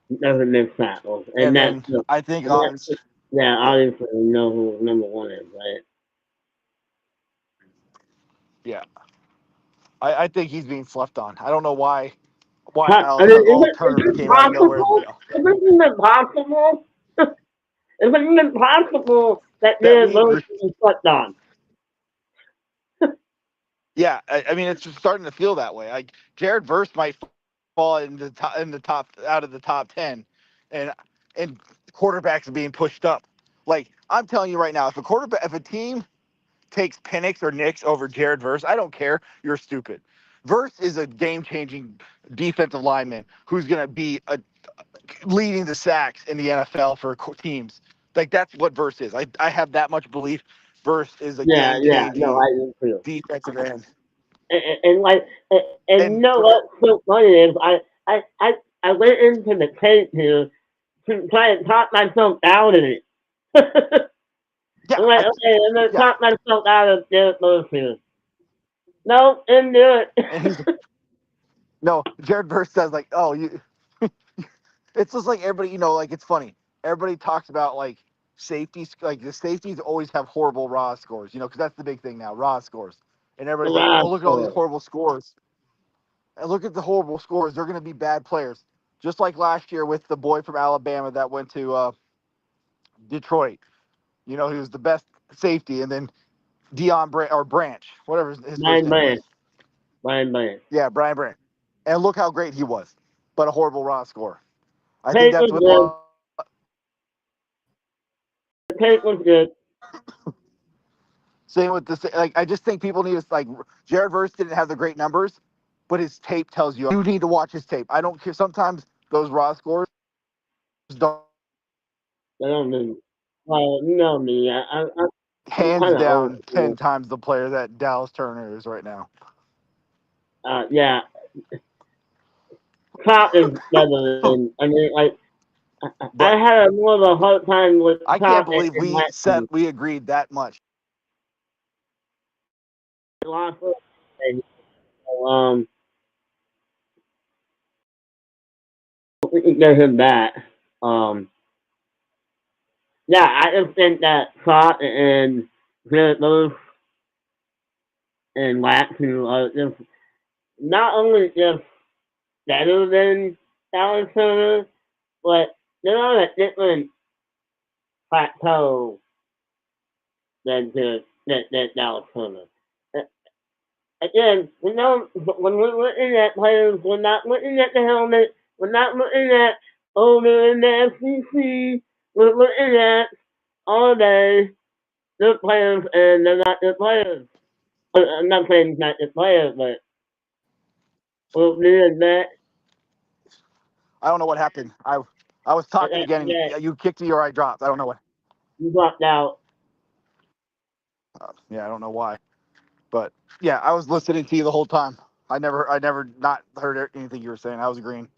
He doesn't miss tackles, And and then I think on, yeah. yeah, Obviously, we know who number one is, right? yeah. I think he's being slept on. I don't know why But, all I of a mean, sudden all turnovers is it came out of nowhere. possible? Is it even possible? Is it even possible that That they're we going agree. to be slept on? Yeah, I mean it's just starting to feel that way. Like Jared Verse might fall in the top out of the top 10, and and quarterbacks are being pushed up. Like I'm telling you right now, if a team takes Penix or Nix over Jared Verse, I don't care. You're stupid. Verse is a game-changing defensive lineman who's going to be leading the sacks in the NFL for teams. Like that's what Verse is. I have that much belief. Verse is a Yeah. No, game-changing I do too. defensive end. And like, and you And know what's so funny is I went into the tape here to try and talk myself out of it. yeah, I'm like, okay, I'm gonna yeah, talk myself out of Derek Lewis here. No, didn't do it. and he's no Jared Verse says like, oh you. It's just like everybody, like it's funny. Everybody talks about like safeties, like the safeties always have horrible raw scores, because that's the big thing now, raw scores. And The everybody's like, oh, last look at all these score. horrible scores. And look at the horrible scores. They're going to be bad players. Just like last year with the boy from Alabama that went to Detroit. He was the best safety. And then Branch, whatever his first Brian name was. Branch. Brian Branch. Yeah, Brian Branch. And look how great he was, but a horrible raw score. I think Tape that's was what a good. lot. The tape was good. Same with this. Like, I just think people need to like. Jared Verse didn't have the great numbers, but his tape tells you need to watch his tape. I don't care. Sometimes those raw scores don't. I don't know. Well, you know me. I'm Hands kind of old down, ten school. times the player that Dallas Turner is right now. Yeah. Clout is better than, I mean, like, I But had a more of a hard time with I can't Clout believe in last season. we agreed that much. Lost and, um, we can get him back. Um, yeah, I just think that Clout and Jared Lewis and Latu are just not only just better than Dallas Turner, but they're on a different plateau than Dallas Turner. Uh, Again, we know when we're looking at players, we're not looking at the helmet, we're not looking at, oh, they're in the FCC, we're looking at all day good players and they're not good players. I'm not saying he's not good players, but we'll do that. I don't know what happened. I was talking again, and That you kicked me or I dropped. I don't know what. you dropped out. Yeah, I don't know why. But yeah, I was listening to you the whole time. I never not heard anything you were saying. I was agreeing.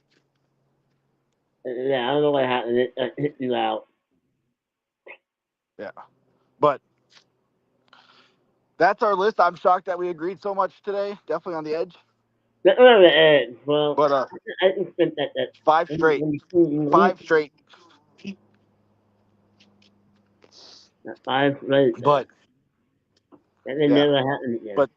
Yeah, I don't know what happened. It hit you out. Yeah, but that's our list. I'm shocked that we agreed so much today. Definitely on the edge. That's where the edge. Well, But I just think that five straight, when five straight. five right there. But That may yeah, never happen again. but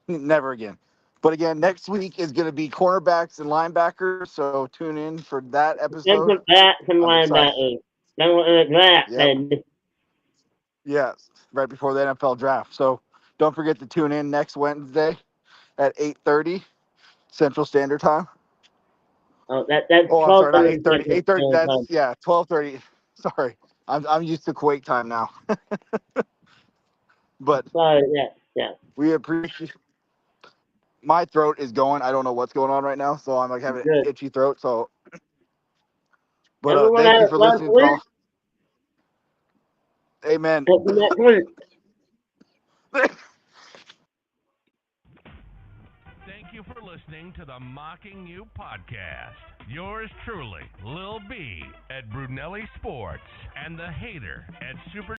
never again. But again, next week is going to be cornerbacks and linebackers. So tune in for that episode. Defensive backs and I'm excited. linebackers. Then we're in the draft, Yep. and Yes, right before the NFL draft. So don't forget to tune in next Wednesday at 8:30 Central Standard Time. that's Oh, I'm sorry, not 12:30 8:30. Central 8:30. Standard That's Time. 12:30. Sorry, I'm used to Kuwait time now. But Sorry, yeah. we appreciate. My throat is going. I don't know what's going on right now, so I'm like having an Good. itchy throat. So, but Everyone thank had you a for blessed listening, week. all. Amen. Until next week. listening to the Mocking You podcast. Yours truly, Lil B at Brunelli Sports, and the hater at Super